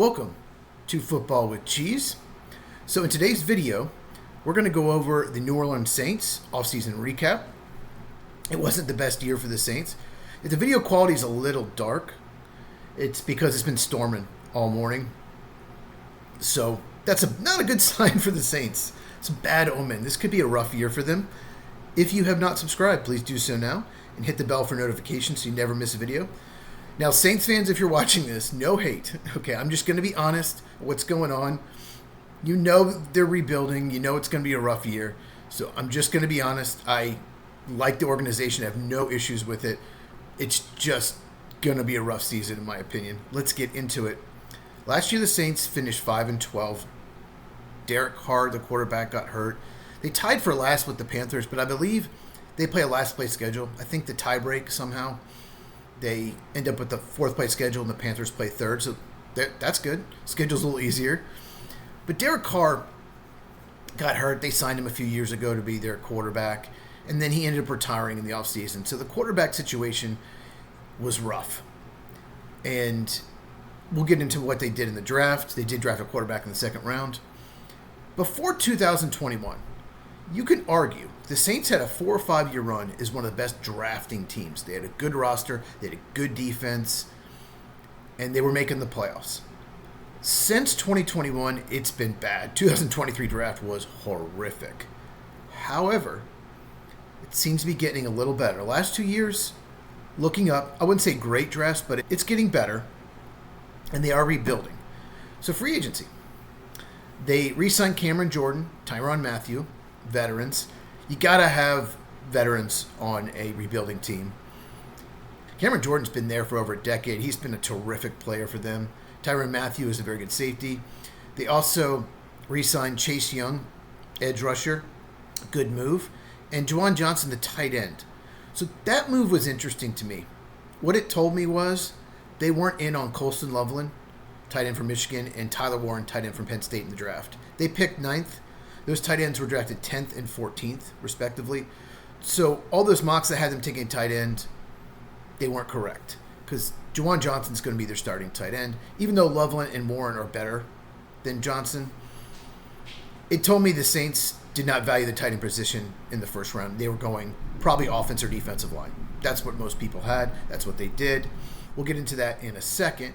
Welcome to Football with Cheese. So in today's video, we're going to go over the New Orleans Saints offseason recap. It wasn't the best year for the Saints. If the video quality is a little dark, it's because it's been storming all morning. So that's not a good sign for the Saints. It's a bad omen. This could be a rough year for them. If you have not subscribed, please do so now and hit the bell for notifications so you never miss a video. Now, Saints fans, if you're watching this, no hate. Okay, I'm just going to be honest. What's going on? You know they're rebuilding. You know it's going to be a rough year. So I'm just going to be honest. I like the organization. I have no issues with it. It's just going to be a rough season, in my opinion. Let's get into it. Last year, the Saints finished 5-12. Derek Carr, the quarterback, got hurt. They tied for last with the Panthers, but I believe they play a last-place schedule. I think the tie-break somehow. They end up with the fourth-place schedule, and the Panthers play third, so that's good. Schedule's a little easier. But Derek Carr got hurt. They signed him a few years ago to be their quarterback, and then he ended up retiring in the offseason. So the quarterback situation was rough. And we'll get into what they did in the draft. They did draft a quarterback in the second round. Before 2021, you can argue the Saints had a 4 or 5 year run as one of the best drafting teams. They had a good roster, they had a good defense, and they were making the playoffs. Since 2021, it's been bad. 2023 draft was horrific. However, it seems to be getting a little better. Last 2 years, looking up, I wouldn't say great drafts, but it's getting better, and they are rebuilding. So free agency. They re-signed Cameron Jordan, Tyrann Mathieu, veterans. You got to have veterans on a rebuilding team. Cameron Jordan's been there for over a decade. He's been a terrific player for them. Tyrann Mathieu is a very good safety. They also re-signed Chase Young, edge rusher. Good move. And Juwan Johnson, the tight end. So that move was interesting to me. What it told me was they weren't in on Colston Loveland, tight end from Michigan, and Tyler Warren, tight end from Penn State in the draft. They picked 9th. Those tight ends were drafted 10th and 14th, respectively. So all those mocks that had them taking tight end, they weren't correct. Because Juwan Johnson's going to be their starting tight end. Even though Loveland and Warren are better than Johnson, it told me the Saints did not value the tight end position in the first round. They were going probably offense or defensive line. That's what most people had. That's what they did. We'll get into that in a second.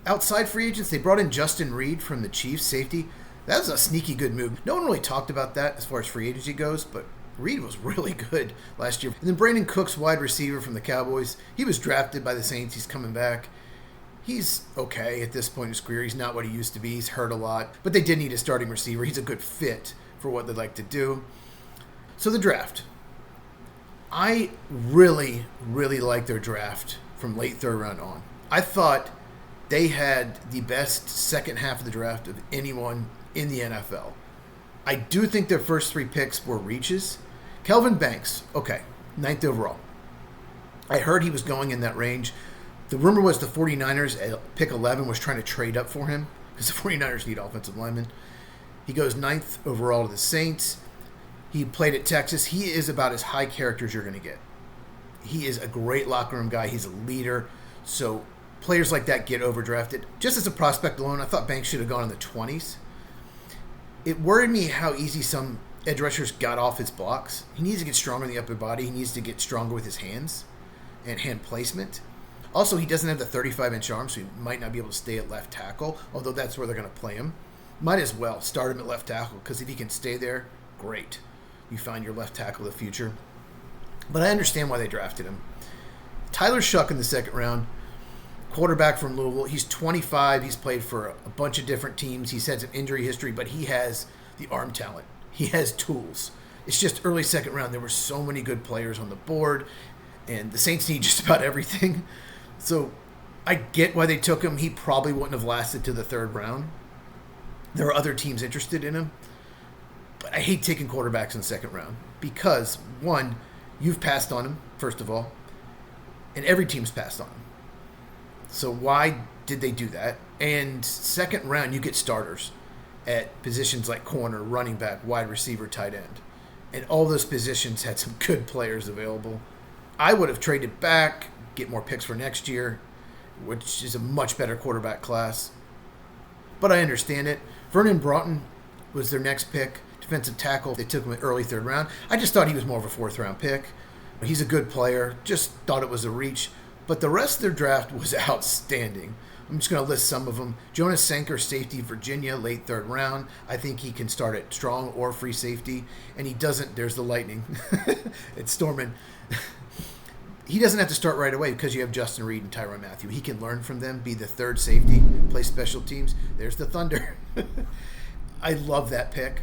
Outside free agents, they brought in Justin Reed from the Chiefs, safety. That was a sneaky good move. No one really talked about that as far as free agency goes, but Reed was really good last year. And then Brandon Cooks, wide receiver from the Cowboys. He was drafted by the Saints. He's coming back. He's okay at this point in his career. He's not what he used to be. He's hurt a lot. But they did need a starting receiver. He's a good fit for what they'd like to do. So the draft. I really, really like their draft from late third round on. I thought they had the best second half of the draft of anyone in the NFL. I do think their first 3 picks were reaches. Kelvin Banks, okay, 9th overall. I heard he was going in that range. The rumor was the 49ers at pick 11 was trying to trade up for him because the 49ers need offensive linemen. He goes 9th overall to the Saints. He played at Texas. He is about as high character as you're going to get. He is a great locker room guy. He's a leader. So players like that get overdrafted. Just as a prospect alone, I thought Banks should have gone in the 20s. It worried me how easy some edge rushers got off his blocks. He needs to get stronger in the upper body. He needs to get stronger with his hands and hand placement. Also, he doesn't have the 35-inch arm, so he might not be able to stay at left tackle, although that's where they're going to play him. Might as well start him at left tackle, because if he can stay there, great. You find your left tackle of the future. But I understand why they drafted him. Tyler Shuck in the second round. Quarterback from Louisville. He's 25. He's played for a bunch of different teams. He's had some injury history, but he has the arm talent. He has tools. It's just early second round. There were so many good players on the board, and the Saints need just about everything. So I get why they took him. He probably wouldn't have lasted to the third round. There are other teams interested in him, but I hate taking quarterbacks in the second round because, one, you've passed on him, first of all, and every team's passed on him. So why did they do that? And second round, you get starters at positions like corner, running back, wide receiver, tight end. And all those positions had some good players available. I would have traded back, get more picks for next year, which is a much better quarterback class. but I understand it. Vernon Broughton was their next pick, defensive tackle. They took him in early third round. I just thought he was more of a fourth round pick. He's a good player. Just thought it was a reach. But the rest of their draft was outstanding. I'm just going to list some of them. Jonas Sanker, safety, Virginia, late third round. I think he can start at strong or free safety. And he doesn't. There's the lightning. It's storming. He doesn't have to start right away because you have Justin Reed and Tyrann Mathieu. He can learn from them, be the third safety, play special teams. There's the Thunder. I love that pick.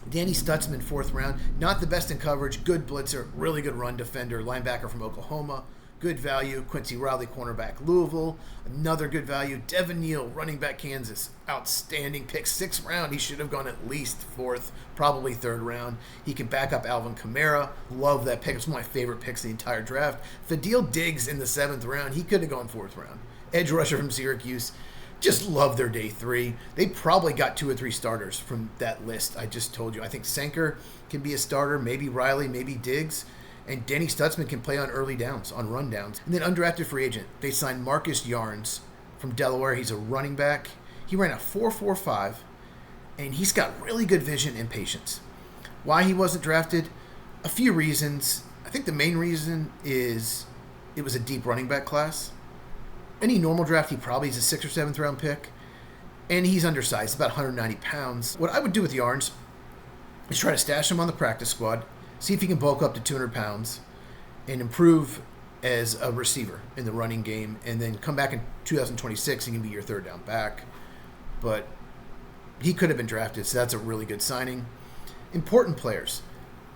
Danny Stutzman, fourth round. Not the best in coverage. Good blitzer. Really good run defender. Linebacker from Oklahoma. Good value. Quincy Riley, cornerback, Louisville. Another good value. Devin Neal, running back, Kansas. Outstanding pick. Sixth round. He should have gone at least fourth, probably third round. He can back up Alvin Kamara. Love that pick. It's one of my favorite picks of the entire draft. Fadil Diggs in the seventh round. He could have gone fourth round. Edge rusher from Syracuse. Just love their day three. They probably got 2 or 3 starters from that list I just told you. I think Sanker can be a starter. Maybe Riley, maybe Diggs. And Danny Stutzman can play on early downs, on run downs. And then undrafted free agent. They signed Marcus Yarns from Delaware. He's a running back. He ran a 4.45, and he's got really good vision and patience. Why he wasn't drafted? A few reasons. I think the main reason is it was a deep running back class. Any normal draft, he probably is a 6th or 7th round pick. And he's undersized, about 190 pounds. What I would do with Yarns is try to stash him on the practice squad, see if he can bulk up to 200 pounds, and improve as a receiver in the running game, and then come back in 2026, he can be your third down back. But he could have been drafted, so that's a really good signing. Important players.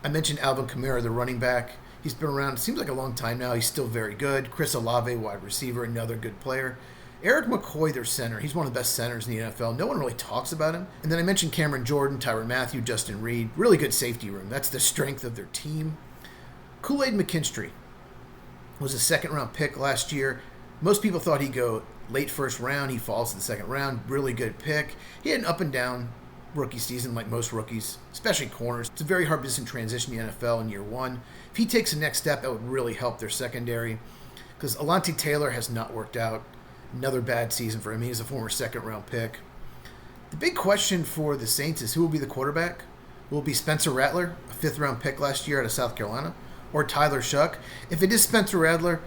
I mentioned Alvin Kamara, the running back. He's been around, it seems like a long time now. He's still very good. Chris Olave, wide receiver, another good player. Eric McCoy, their center. He's one of the best centers in the NFL. No one really talks about him. And then I mentioned Cameron Jordan, Tyrann Mathieu, Justin Reed. Really good safety room. That's the strength of their team. Kool-Aid McKinstry was a second-round pick last year. Most people thought he'd go late first round. He falls to the second round. Really good pick. He had an up-and-down rookie season like most rookies, especially corners. It's a very hard business to transition to the NFL in year one. If he takes the next step, that would really help their secondary because Alontae Taylor has not worked out. Another bad season for him. He is a former second-round pick. The big question for the Saints is who will be the quarterback? Will it be Spencer Rattler, a 5th-round pick last year out of South Carolina, or Tyler Shuck? If it is Spencer Rattler,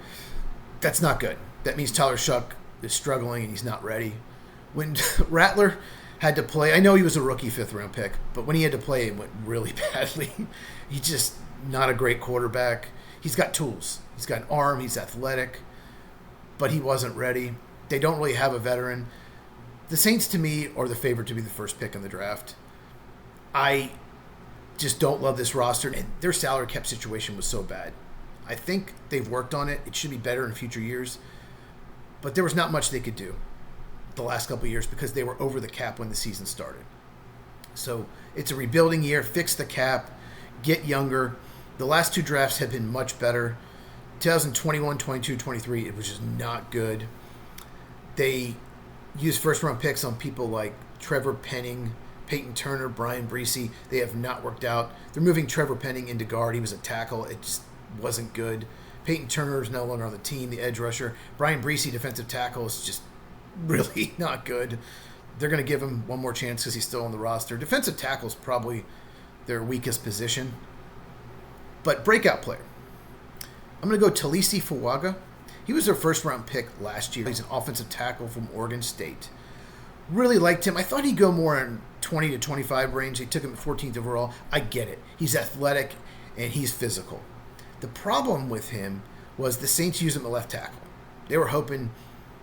that's not good. That means Tyler Shuck is struggling and he's not ready. When Rattler had to play, I know he was a rookie 5th-round pick, but when he had to play, it went really badly. He's just not a great quarterback. He's got tools. He's got an arm. He's athletic, but he wasn't ready. They don't really have a veteran. The Saints, to me, are the favorite to be the first pick in the draft. I just don't love this roster. And their salary cap situation was so bad. I think they've worked on it. It should be better in future years. But there was not much they could do the last couple of years because they were over the cap when the season started. So it's a rebuilding year. Fix the cap. Get younger. The last 2 drafts have been much better. 2021, 22, 23, it was just not good. They used first-round picks on people like Trevor Penning, Peyton Turner, Brian Bresee. They have not worked out. They're moving Trevor Penning into guard. He was a tackle. It just wasn't good. Peyton Turner is no longer on the team, the edge rusher. Brian Bresee, defensive tackle, is just really not good. They're going to give him one more chance because he's still on the roster. Defensive tackle is probably their weakest position. But breakout player. I'm going to go Talisi Fuaga. He was their first-round pick last year. He's an offensive tackle from Oregon State. Really liked him. I thought he'd go more in 20 to 25 range. They took him at 14th overall. I get it. He's athletic, and he's physical. The problem with him was the Saints used him at left tackle. They were hoping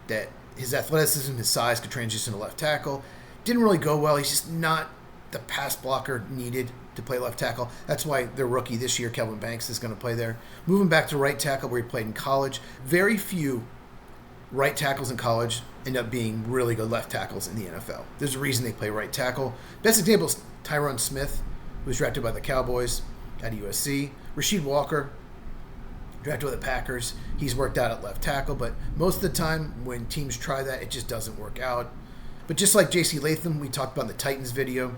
that his athleticism, his size could transition to left tackle. Didn't really go well. He's just not the pass blocker needed to play left tackle. That's why their rookie this year, Kelvin Banks, is going to play there. Moving back to right tackle where he played in college. Very few right tackles in college end up being really good left tackles in the NFL. There's a reason they play right tackle. Best example is Tyron Smith, who was drafted by the Cowboys at USC. Rasheed Walker, drafted by the Packers. He's worked out at left tackle, but most of the time when teams try that, it just doesn't work out. But just like J.C. Latham, we talked about in the Titans video,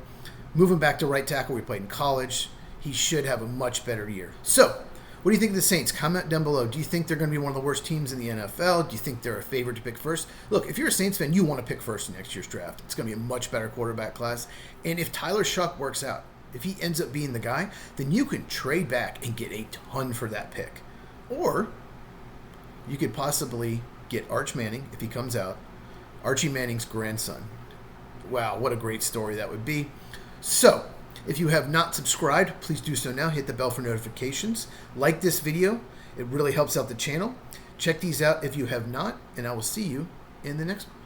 moving back to right tackle, we played in college. He should have a much better year. So, What do you think of the Saints? Comment down below. Do you think they're going to be one of the worst teams in the NFL? Do you think they're a favorite to pick first? Look, if you're a Saints fan, you want to pick first in next year's draft. It's going to be a much better quarterback class. And if Tyler Shuck works out, if he ends up being the guy, then you can trade back and get a ton for that pick. Or you could possibly get Arch Manning, if he comes out, Archie Manning's grandson. Wow, what a great story that would be. So, if you have not subscribed, please do so now. Hit the bell for notifications. Like this video. It really helps out the channel. Check these out if you have not, and I will see you in the next one.